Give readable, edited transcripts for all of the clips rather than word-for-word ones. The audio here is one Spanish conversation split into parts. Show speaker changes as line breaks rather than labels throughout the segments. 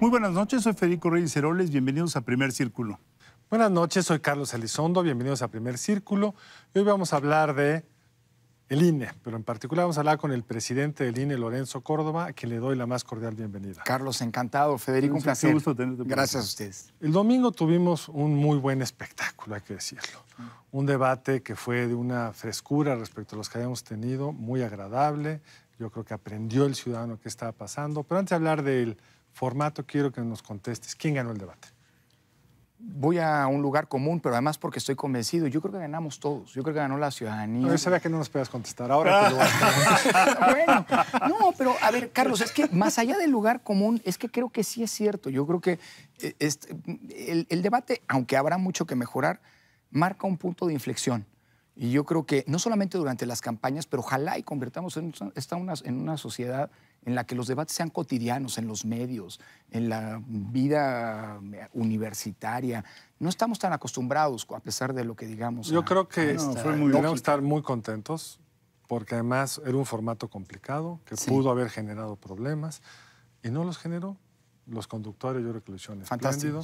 Muy buenas noches, soy Federico Reyes Heroles, bienvenidos a Primer Círculo.
Buenas noches, soy Carlos Elizondo, bienvenidos a Primer Círculo. Hoy vamos a hablar de el INE, pero en particular vamos a hablar con el presidente del INE, Lorenzo Córdoba, a quien le doy la más cordial bienvenida.
Carlos, encantado. Federico, un placer.
Qué gusto tenerte.
Gracias a ustedes.
El domingo tuvimos un muy buen espectáculo, hay que decirlo. Un debate que fue de una frescura respecto a los que habíamos tenido, muy agradable. Yo creo que aprendió el ciudadano qué estaba pasando. Pero antes de hablar del formato, quiero que nos contestes. ¿Quién ganó el debate?
Voy a un lugar común, pero además porque estoy convencido. Yo creo que ganamos todos. Yo creo que ganó la ciudadanía.
No, yo sabía que no nos podías contestar. Ahora te lo voy a
Bueno, no, pero a ver, Carlos, es que más allá del lugar común, es que creo que sí es cierto. Yo creo que el debate, aunque habrá mucho que mejorar, marca un punto de inflexión. Y yo creo que no solamente durante las campañas, pero ojalá y convertamos en una sociedad en la que los debates sean cotidianos, en los medios, en la vida universitaria. No estamos tan acostumbrados, a pesar de lo que digamos.
Yo creo que
muy
tenemos que estar muy contentos, porque además era un formato complicado, que pudo haber generado problemas, y no los generó. Los conductores, yo creo que lo hicieron espléndido.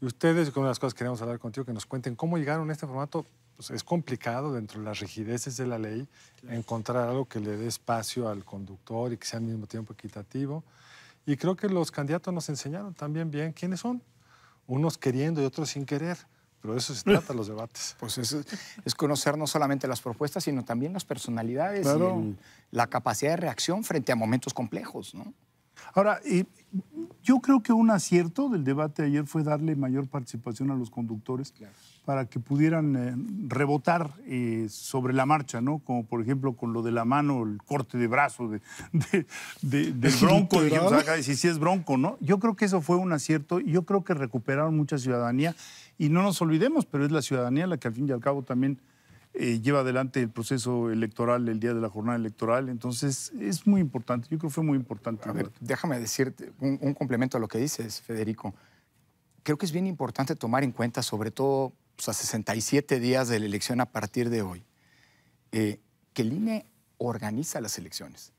Y ustedes, con una de las cosas que queríamos hablar contigo, que nos cuenten cómo llegaron a este formato. Pues es complicado, dentro de las rigideces de la ley, encontrar algo que le dé espacio al conductor y que sea al mismo tiempo equitativo. Y creo que los candidatos nos enseñaron también bien quiénes son. Unos queriendo y otros sin querer. Pero de eso se trata los debates.
Pues es conocer no solamente las propuestas, sino también las personalidades y la capacidad de reacción frente a momentos complejos, ¿no?
Ahora, yo creo que un acierto del debate de ayer fue darle mayor participación a los conductores para que pudieran rebotar sobre la marcha, ¿no? Como por ejemplo con lo de la mano, el corte de brazo del bronco, dijimos acá, si es bronco, ¿no? Yo creo que eso fue un acierto y yo creo que recuperaron mucha ciudadanía y no nos olvidemos, pero es la ciudadanía la que al fin y al cabo también lleva adelante el proceso electoral el día de la jornada electoral. Entonces, es muy importante. Yo creo que fue muy importante.
A ver, déjame decirte un complemento a lo que dices, Federico. Creo que es bien importante tomar en cuenta, sobre todo pues, a 67 días de la elección a partir de hoy, que el INE organiza las elecciones.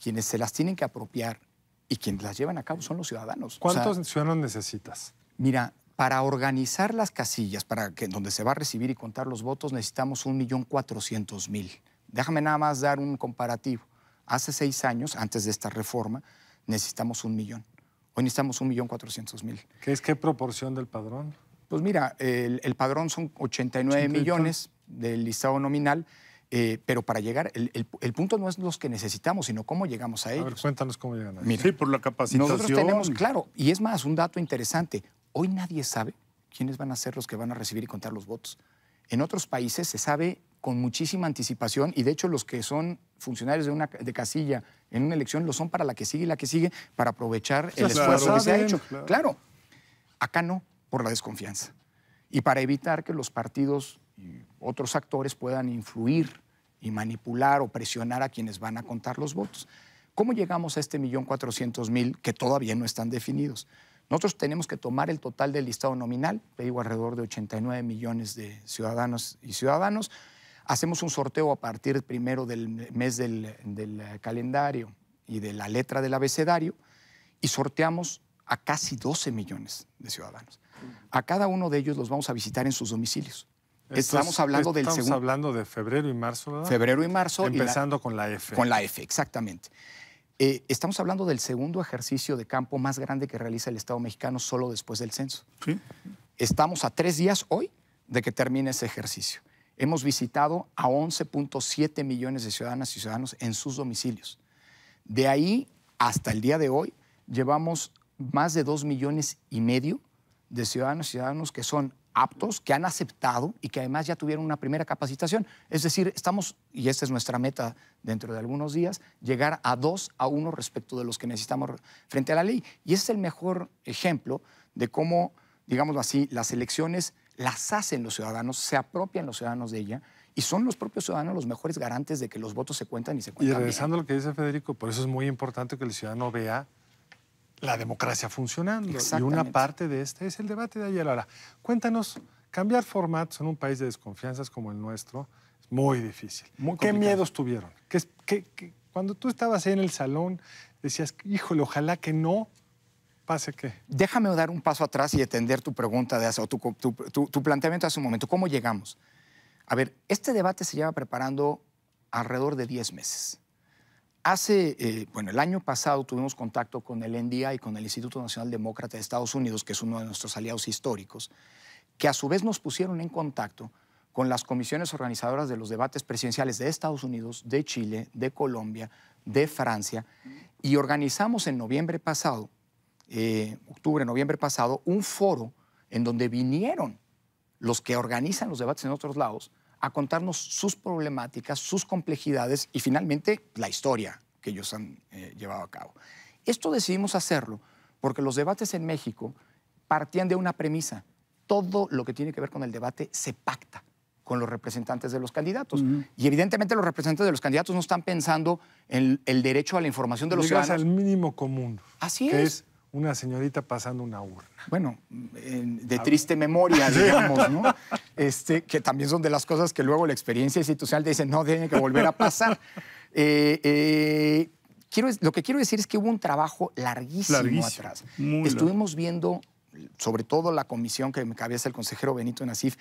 Quienes se las tienen que apropiar y quienes las llevan a cabo son los ciudadanos.
¿Cuántos ciudadanos necesitas?
Mira, para organizar las casillas, donde se va a recibir y contar los votos, necesitamos 1.400.000. Déjame nada más dar un comparativo. Hace 6 años, antes de esta reforma, necesitamos 1 millón. Hoy necesitamos 1.400.000.
¿Qué proporción del padrón?
Pues mira, el padrón son 89 millones del listado nominal, pero para llegar, el punto no es los que necesitamos, sino cómo llegamos a ellos.
A ver, cuéntanos cómo llegan a ellos.
Mira,
sí, por la capacitación.
Nosotros tenemos, claro, y es más, un dato interesante. Hoy nadie sabe quiénes van a ser los que van a recibir y contar los votos. En otros países se sabe con muchísima anticipación y de hecho los que son funcionarios de casilla en una elección lo son para la que sigue y la que sigue para aprovechar el esfuerzo que se ha hecho. Claro, acá no, por la desconfianza. Y para evitar que los partidos y otros actores puedan influir y manipular o presionar a quienes van a contar los votos. ¿Cómo llegamos a este 1.400.000 que todavía no están definidos? Nosotros tenemos que tomar el total del listado nominal, te digo alrededor de 89 millones de ciudadanos y ciudadanos. Hacemos un sorteo a partir primero del mes del calendario y de la letra del abecedario y sorteamos a casi 12 millones de ciudadanos. A cada uno de ellos los vamos a visitar en sus domicilios. Estamos hablando
de febrero y marzo, ¿verdad?
Febrero y marzo.
Empezando con la F.
Con la F, exactamente. Estamos hablando del segundo ejercicio de campo más grande que realiza el Estado mexicano solo después del censo.
Sí.
Estamos a 3 días hoy de que termine ese ejercicio. Hemos visitado a 11.7 millones de ciudadanas y ciudadanos en sus domicilios. De ahí hasta el día de hoy llevamos más de 2,5 millones de ciudadanos y ciudadanos que son aptos, que han aceptado y que además ya tuvieron una primera capacitación. Es decir, estamos, y esta es nuestra meta dentro de algunos días, llegar a 2 a 1 respecto de los que necesitamos frente a la ley. Y ese es el mejor ejemplo de cómo, digámoslo así, las elecciones las hacen los ciudadanos, se apropian los ciudadanos de ella y son los propios ciudadanos los mejores garantes de que los votos se cuentan y se cuentan
bien. Y regresando
bien.
a lo que dice Federico, por eso es muy importante que el ciudadano vea la democracia funcionando. Y una parte de este es el debate de ayer. Ahora, cuéntanos, cambiar formatos en un país de desconfianzas como el nuestro es muy difícil. ¿Qué miedos tuvieron? Cuando tú estabas ahí en el salón, decías, híjole, ojalá que no pase qué.
Déjame dar un paso atrás y atender tu pregunta o tu planteamiento hace un momento. ¿Cómo llegamos? A ver, este debate se lleva preparando alrededor de 10 meses. El año pasado tuvimos contacto con el NDI y con el Instituto Nacional Demócrata de Estados Unidos, que es uno de nuestros aliados históricos, que a su vez nos pusieron en contacto con las comisiones organizadoras de los debates presidenciales de Estados Unidos, de Chile, de Colombia, de Francia, y organizamos en noviembre pasado, octubre-noviembre pasado, un foro en donde vinieron los que organizan los debates en otros lados a contarnos sus problemáticas, sus complejidades y finalmente la historia que ellos han llevado a cabo. Esto decidimos hacerlo porque los debates en México partían de una premisa. Todo lo que tiene que ver con el debate se pacta con los representantes de los candidatos. Y evidentemente los representantes de los candidatos no están pensando en el derecho a la información de los ciudadanos.
Llegas al mínimo común.
Así
que
es.
Una señorita pasando una urna.
Bueno, de triste memoria, digamos, ¿no? Que también son de las cosas que luego la experiencia institucional te dice, no, tiene que volver a pasar. Lo que quiero decir es que hubo un trabajo larguísimo atrás. Estuvimos viendo, sobre todo la comisión que me cabeza el consejero Benito Nasif,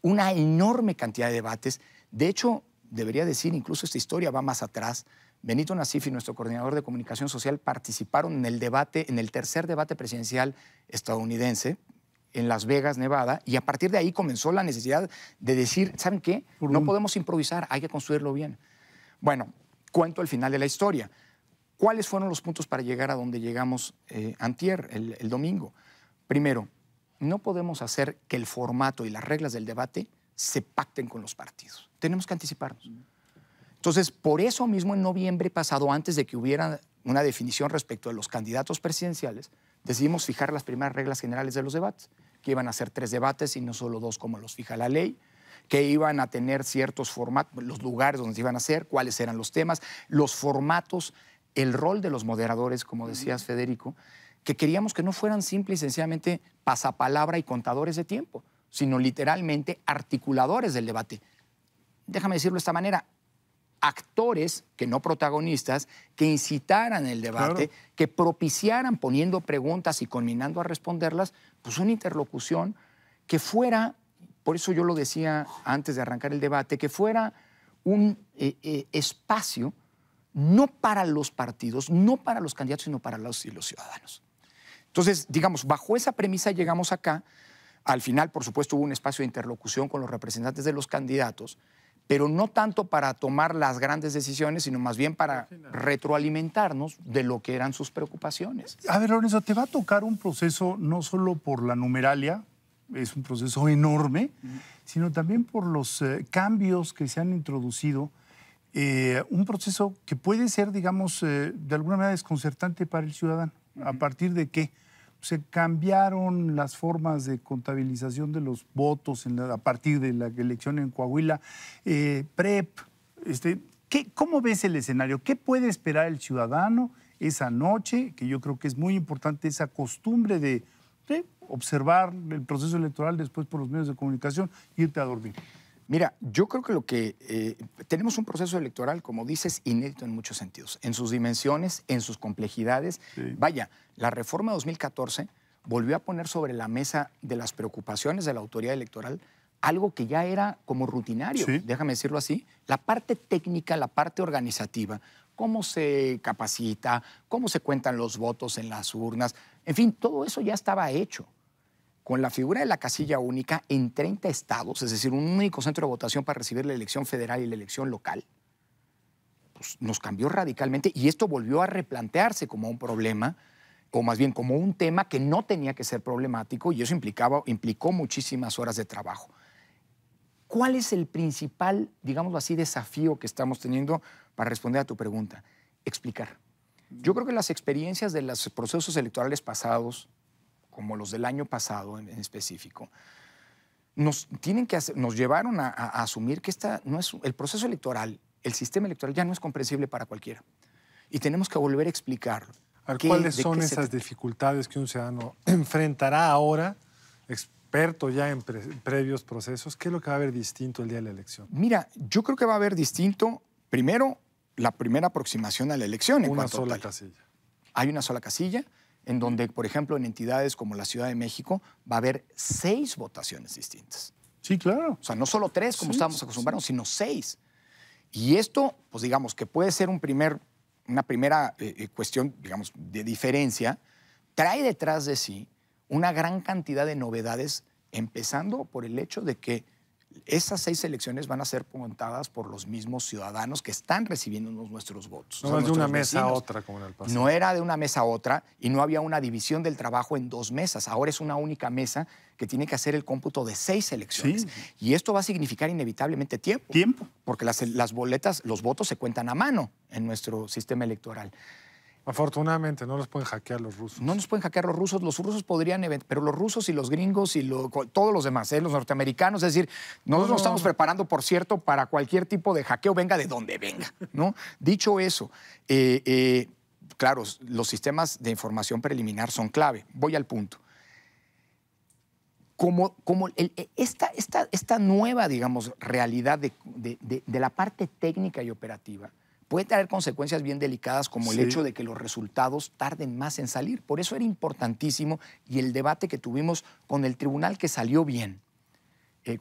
una enorme cantidad de debates. De hecho, debería decir, incluso esta historia va más atrás. Benito Nasif y nuestro coordinador de comunicación social participaron en el debate, en el tercer debate presidencial estadounidense en Las Vegas, Nevada, y a partir de ahí comenzó la necesidad de decir, ¿saben qué? No podemos improvisar, hay que construirlo bien. Bueno, cuento el final de la historia. ¿Cuáles fueron los puntos para llegar a donde llegamos antier, el domingo? Primero, no podemos hacer que el formato y las reglas del debate se pacten con los partidos. Tenemos que anticiparnos. Entonces, por eso mismo en noviembre pasado, antes de que hubiera una definición respecto de los candidatos presidenciales, decidimos fijar las primeras reglas generales de los debates, que iban a ser 3 debates y no solo 2 como los fija la ley, que iban a tener ciertos formatos, los lugares donde se iban a hacer, cuáles eran los temas, los formatos, el rol de los moderadores, como decías, Federico, que queríamos que no fueran simple y sencillamente pasapalabra y contadores de tiempo, sino literalmente articuladores del debate. Déjame decirlo de esta manera, actores, que no protagonistas, que incitaran el debate, claro, que propiciaran poniendo preguntas y conminando a responderlas, pues una interlocución que fuera, por eso yo lo decía antes de arrancar el debate, que fuera un espacio no para los partidos, no para los candidatos, sino para los ciudadanos. Entonces, digamos, bajo esa premisa llegamos acá. Al final, por supuesto, hubo un espacio de interlocución con los representantes de los candidatos, pero no tanto para tomar las grandes decisiones, sino más bien para retroalimentarnos de lo que eran sus preocupaciones.
A ver, Lorenzo, te va a tocar un proceso no solo por la numeralia, es un proceso enorme, sino también por los cambios que se han introducido, un proceso que puede ser, digamos, de alguna manera desconcertante para el ciudadano. ¿A partir de qué? Se cambiaron las formas de contabilización de los votos a partir de la elección en Coahuila. PREP, ¿cómo ves el escenario? ¿Qué puede esperar el ciudadano esa noche? Que yo creo que es muy importante esa costumbre de observar el proceso electoral después por los medios de comunicación e irte a dormir.
Mira, yo creo que tenemos un proceso electoral, como dices, inédito en muchos sentidos, en sus dimensiones, en sus complejidades. Sí. Vaya, la reforma 2014 volvió a poner sobre la mesa de las preocupaciones de la autoridad electoral algo que ya era como rutinario, sí, déjame decirlo así, la parte técnica, la parte organizativa, cómo se capacita, cómo se cuentan los votos en las urnas, en fin, todo eso ya estaba hecho. Con la figura de la casilla única en 30 estados, es decir, un único centro de votación para recibir la elección federal y la elección local, pues nos cambió radicalmente y esto volvió a replantearse como un problema, o más bien como un tema que no tenía que ser problemático y eso implicó muchísimas horas de trabajo. ¿Cuál es el principal, digámoslo así, desafío que estamos teniendo para responder a tu pregunta? Explicar. Yo creo que las experiencias de los procesos electorales pasados, como los del año pasado en específico, nos llevaron a asumir que el proceso electoral, el sistema electoral ya no es comprensible para cualquiera. Y tenemos que volver a explicarlo.
A ver, ¿cuáles son esas dificultades que un ciudadano enfrentará ahora, experto ya en previos procesos? ¿Qué es lo que va a haber distinto el día de la elección?
Mira, yo creo que va a haber distinto, primero, la primera aproximación a la elección.
Una sola casilla.
Hay una sola casilla, en donde, por ejemplo, en entidades como la Ciudad de México, va a haber 6 votaciones distintas.
Sí, claro.
O sea, no solo 3, como estábamos acostumbrados, sino 6. Y esto, pues digamos, que puede ser una primera cuestión, digamos, de diferencia, trae detrás de sí una gran cantidad de novedades, empezando por el hecho de que esas 6 elecciones van a ser contadas por los mismos ciudadanos que están recibiendo nuestros votos.
No es de una mesa a otra, como en el pasado.
No era de una mesa a otra y no había una división del trabajo en 2 mesas. Ahora es una única mesa que tiene que hacer el cómputo de 6 elecciones. Sí. Y esto va a significar inevitablemente tiempo.
Tiempo.
Porque las boletas, los votos se cuentan a mano en nuestro sistema electoral.
Afortunadamente, no los pueden hackear los rusos.
No nos pueden hackear los rusos podrían, pero los rusos y los gringos y todos los demás, los norteamericanos, es decir, nosotros nos estamos preparando, por cierto, para cualquier tipo de hackeo, venga de donde venga, ¿no? Dicho eso, claro, los sistemas de información preliminar son clave. Voy al punto. Esta nueva, digamos, realidad de la parte técnica y operativa puede traer consecuencias bien delicadas como el hecho de que los resultados tarden más en salir. Por eso era importantísimo y el debate que tuvimos con el tribunal que salió bien,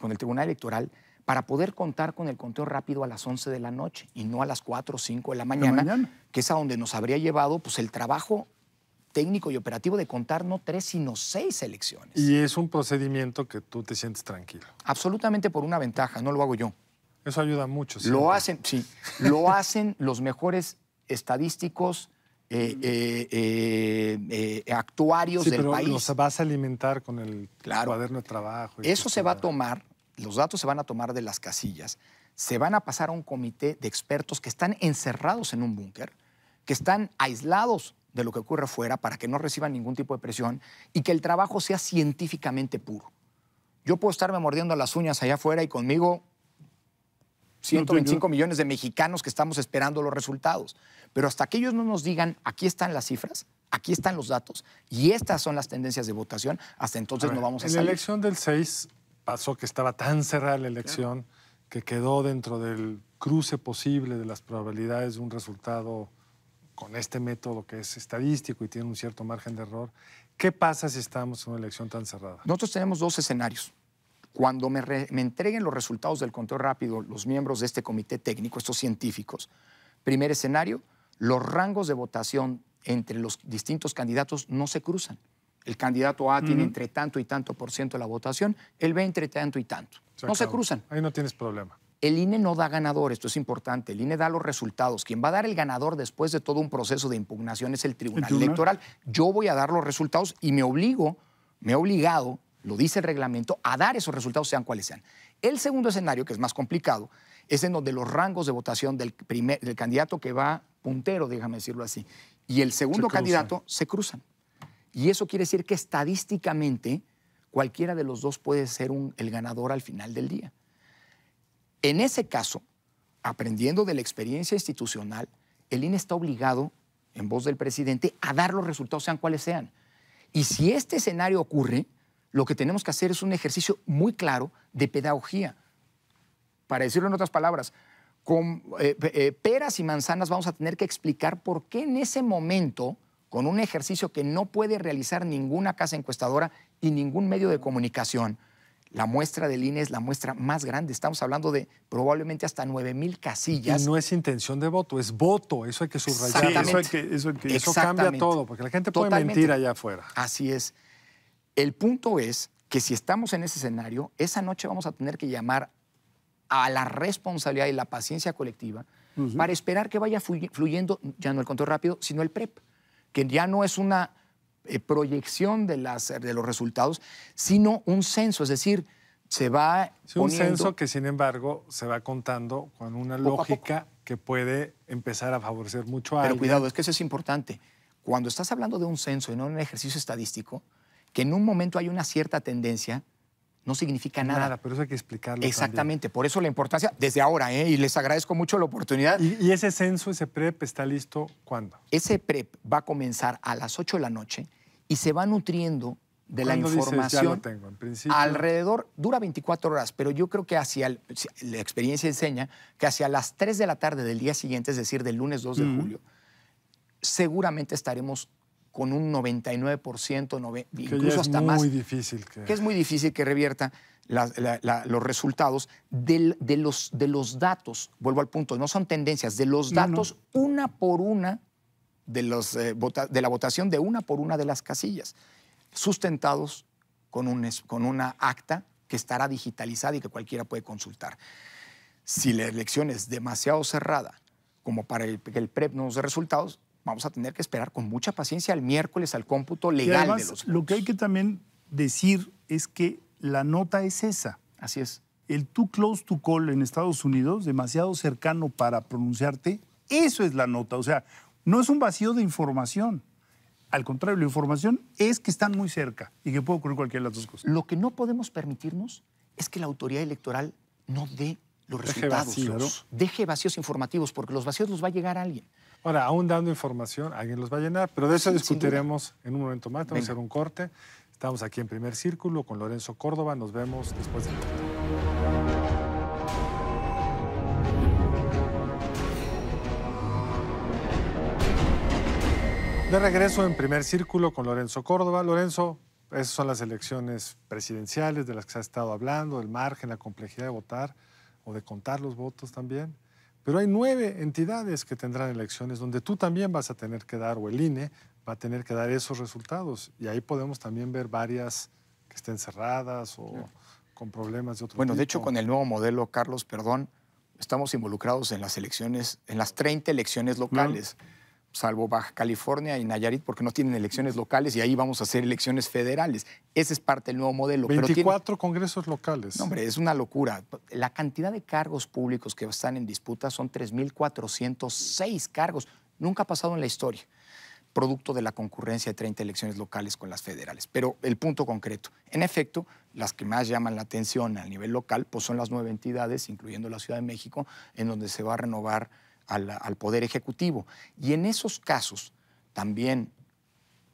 con el tribunal electoral, para poder contar con el conteo rápido a las 11 de la noche y no a las 4 o 5 de la mañana, que es a donde nos habría llevado pues, el trabajo técnico y operativo de contar no 3, sino 6 elecciones.
Y es un procedimiento que tú te sientes tranquilo.
Absolutamente por una ventaja, no lo hago yo.
Eso ayuda mucho.
Lo hacen los mejores estadísticos, actuarios del país.
Pero los vas a alimentar con el cuaderno de trabajo.
Eso se va a tomar, los datos se van a tomar de las casillas, se van a pasar a un comité de expertos que están encerrados en un búnker, que están aislados de lo que ocurre afuera para que no reciban ningún tipo de presión y que el trabajo sea científicamente puro. Yo puedo estarme mordiendo las uñas allá afuera y conmigo 125 millones de mexicanos que estamos esperando los resultados. Pero hasta que ellos no nos digan, aquí están las cifras, aquí están los datos y estas son las tendencias de votación, hasta entonces no vamos a salir.
En la elección del 6 pasó que estaba tan cerrada la elección que quedó dentro del cruce posible de las probabilidades de un resultado con este método que es estadístico y tiene un cierto margen de error. ¿Qué pasa si estamos en una elección tan cerrada?
Nosotros tenemos 2 escenarios. Cuando me entreguen los resultados del conteo rápido los miembros de este comité técnico, estos científicos, primer escenario, los rangos de votación entre los distintos candidatos no se cruzan. El candidato A tiene entre tanto y tanto % de la votación, el B entre tanto y tanto. No se cruzan.
Ahí no tienes problema.
El INE no da ganador, esto es importante. El INE da los resultados. Quien va a dar el ganador después de todo un proceso de impugnación es el Tribunal Electoral. Yo voy a dar los resultados y me he obligado, lo dice el reglamento, a dar esos resultados sean cuales sean. El segundo escenario, que es más complicado, es en donde los rangos de votación del candidato que va puntero, déjame decirlo así, y el segundo candidato se cruzan. Y eso quiere decir que estadísticamente cualquiera de los dos puede ser el ganador al final del día. En ese caso, aprendiendo de la experiencia institucional, el INE está obligado, en voz del presidente, a dar los resultados sean cuales sean. Y si este escenario ocurre, lo que tenemos que hacer es un ejercicio muy claro de pedagogía. Para decirlo en otras palabras, con peras y manzanas vamos a tener que explicar por qué en ese momento, con un ejercicio que no puede realizar ninguna casa encuestadora y ningún medio de comunicación, la muestra del INE es la muestra más grande. Estamos hablando de probablemente hasta 9,000 casillas.
Y no es intención de voto, es voto. Eso hay que subrayar. Eso cambia todo, porque la gente puede mentir allá afuera.
Así es. El punto es que si estamos en ese escenario, esa noche vamos a tener que llamar a la responsabilidad y la paciencia colectiva para esperar que vaya fluyendo, ya no el conteo rápido, sino el PREP, que ya no es una proyección de los resultados, sino un censo, es decir, se va
poniendo... Un censo que, sin embargo, se va contando con una lógica que puede empezar a favorecer mucho a alguien.
Pero cuidado, es que eso es importante. Cuando estás hablando de un censo y no de un ejercicio estadístico, que en un momento hay una cierta tendencia, no significa nada.
Nada, pero eso hay que explicarlo.
Exactamente, por eso la importancia, desde ahora, y les agradezco mucho la oportunidad.
¿Y ese censo, ese PREP, está listo cuándo?
Ese PREP va a comenzar a las 8 de la noche y se va nutriendo de la información.
Dices, ya lo tengo, en principio.
Alrededor, dura 24 horas, pero yo creo que la experiencia enseña que hacia las 3 de la tarde del día siguiente, es decir, del lunes 2 de julio, seguramente estaremos con un 99%, incluso hasta más. Que es muy difícil que revierta los resultados de los datos. Vuelvo al punto, no son tendencias, de los datos una por una de la votación de una por una de las casillas, sustentados con una acta que estará digitalizada y que cualquiera puede consultar. Si la elección es demasiado cerrada como para que el PREP no nos dé resultados, vamos a tener que esperar con mucha paciencia el miércoles al cómputo legal
además,
de los votos.
Lo que hay que también decir es que la nota es esa.
Así es.
El too close to call en Estados Unidos, demasiado cercano para pronunciarte, eso es la nota. O sea, no es un vacío de información. Al contrario, la información es que están muy cerca y que puede ocurrir cualquiera de las dos cosas.
Lo que no podemos permitirnos es que la autoridad electoral no dé los resultados. Deje vacíos informativos, porque los vacíos los va a llegar a alguien.
Ahora, aún dando información, alguien los va a llenar, pero de eso discutiremos en un momento más. Vamos a hacer un corte. Estamos aquí en Primer Círculo con Lorenzo Córdoba. Nos vemos después del corte. De regreso en Primer Círculo con Lorenzo Córdoba. Lorenzo, esas son las elecciones presidenciales de las que se ha estado hablando, el margen, la complejidad de votar o de contar los votos también. Pero hay 9 entidades que tendrán elecciones donde tú también vas a tener que dar, o el INE va a tener que dar esos resultados. Y ahí podemos también ver varias que estén cerradas o con problemas de otro tipo.
Bueno, de hecho, con el nuevo modelo, Carlos, estamos involucrados en las elecciones, en las 30 elecciones locales, salvo Baja California y Nayarit, porque no tienen elecciones locales y ahí vamos a hacer elecciones federales. Ese es parte del nuevo modelo.
24 congresos locales.
No, hombre, es una locura. La cantidad de cargos públicos que están en disputa son 3,406 cargos. Nunca ha pasado en la historia, producto de la concurrencia de 30 elecciones locales con las federales. Pero el punto concreto, en efecto, las que más llaman la atención a nivel local pues son las 9 entidades, incluyendo la Ciudad de México, en donde se va a renovar al Poder Ejecutivo. Y en esos casos, también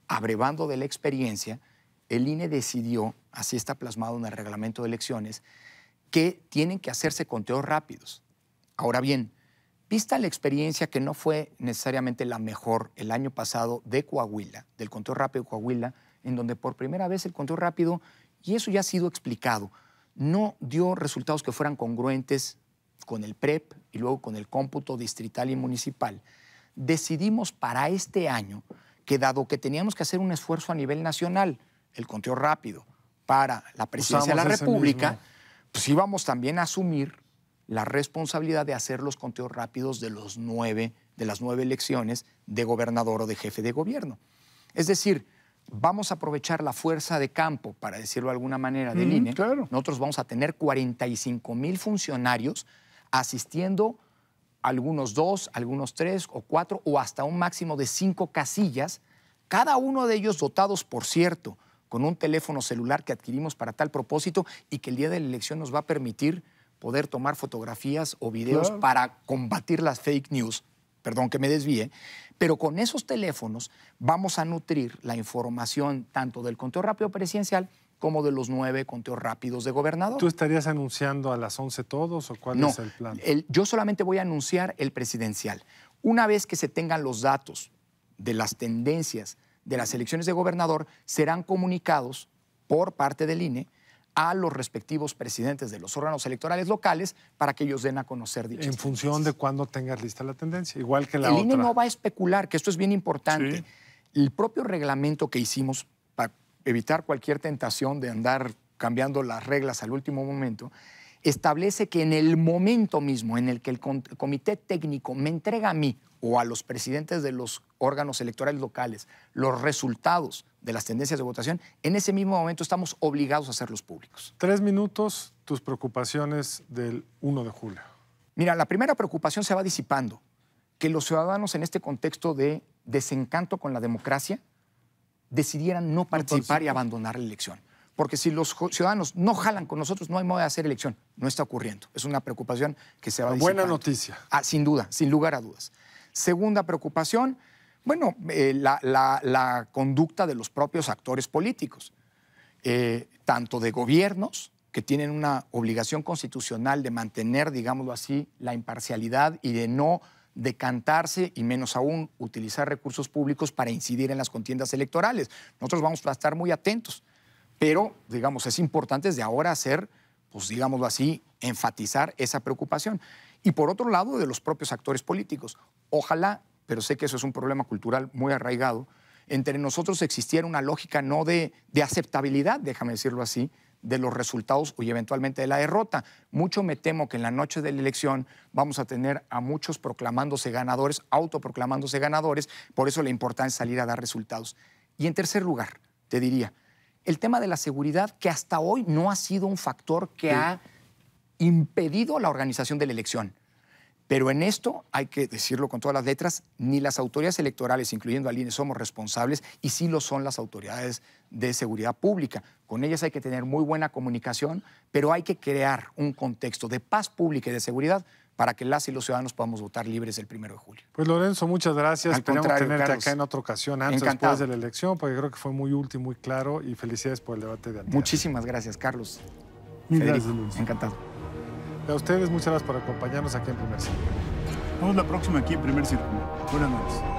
abrevando de la experiencia, el INE decidió, así está plasmado en el reglamento de elecciones, que tienen que hacerse conteos rápidos. Ahora bien, vista la experiencia que no fue necesariamente la mejor el año pasado de Coahuila, del conteo rápido de Coahuila, en donde por primera vez el conteo rápido, y eso ya ha sido explicado, no dio resultados que fueran congruentes con el PREP y luego con el cómputo distrital y municipal, decidimos para este año que dado que teníamos que hacer un esfuerzo a nivel nacional, el conteo rápido para la presidencia de la República, pues íbamos también a asumir la responsabilidad de hacer los conteos rápidos de las 9 elecciones de gobernador o de jefe de gobierno. Es decir, vamos a aprovechar la fuerza de campo, para decirlo de alguna manera, del INE.
Claro.
Nosotros vamos a tener 45,000 funcionarios asistiendo, algunos 2, algunos 3 o 4 o hasta un máximo de 5 casillas, cada uno de ellos dotados, por cierto, con un teléfono celular que adquirimos para tal propósito y que el día de la elección nos va a permitir poder tomar fotografías o videos para combatir las fake news. Perdón que me desvíe, pero con esos teléfonos vamos a nutrir la información tanto del conteo rápido presidencial como de los 9 conteos rápidos de gobernador.
¿Tú estarías anunciando a las 11 todos o cuál es el plan?
Yo solamente voy a anunciar el presidencial. Una vez que se tengan los datos de las tendencias de las elecciones de gobernador, serán comunicados por parte del INE a los respectivos presidentes de los órganos electorales locales para que ellos den a conocer dichas
En función de cuándo tengas lista la tendencia, igual que la
otra.
El
INE no va a especular, que esto es bien importante. Sí. El propio reglamento que hicimos para evitar cualquier tentación de andar cambiando las reglas al último momento, establece que en el momento mismo en el que el comité técnico me entrega a mí o a los presidentes de los órganos electorales locales los resultados de las tendencias de votación, en ese mismo momento estamos obligados a hacerlos públicos.
3 minutos, tus preocupaciones del 1 de julio.
Mira, la primera preocupación se va disipando, que los ciudadanos en este contexto de desencanto con la democracia decidieran no participar y abandonar la elección. Porque si los ciudadanos no jalan con nosotros, no hay modo de hacer elección. No está ocurriendo. Es una preocupación que se va disipando.
Buena noticia.
Sin duda, sin lugar a dudas. Segunda preocupación, bueno, la conducta de los propios actores políticos, tanto de gobiernos, que tienen una obligación constitucional de mantener, digámoslo así, la imparcialidad y de no decantarse y menos aún utilizar recursos públicos para incidir en las contiendas electorales. Nosotros vamos a estar muy atentos, pero, digamos, es importante desde ahora hacer, pues, digámoslo así, enfatizar esa preocupación. Y por otro lado, de los propios actores políticos. Ojalá, pero sé que eso es un problema cultural muy arraigado, entre nosotros existiera una lógica no de aceptabilidad, déjame decirlo así, de los resultados y eventualmente de la derrota. Mucho me temo que en la noche de la elección vamos a tener a muchos proclamándose ganadores, autoproclamándose ganadores, por eso la importancia es salir a dar resultados. Y en tercer lugar, te diría, el tema de la seguridad, que hasta hoy no ha sido un factor que ha impedido la organización de la elección. Pero en esto, hay que decirlo con todas las letras, ni las autoridades electorales, incluyendo al INE, somos responsables, y sí lo son las autoridades de seguridad pública. Con ellas hay que tener muy buena comunicación, pero hay que crear un contexto de paz pública y de seguridad para que las y los ciudadanos podamos votar libres el 1 de julio.
Pues Lorenzo, muchas gracias. Esperamos tenerte
Carlos,
acá en otra ocasión, antes o después de la elección, porque creo que fue muy útil, muy claro, y felicidades por el debate de antes.
Muchísimas gracias, Carlos.
Gracias,
Federico, encantado.
A ustedes, muchas gracias por acompañarnos aquí en Primer Círculo.
Nos vemos la próxima aquí en Primer Círculo. Buenas noches.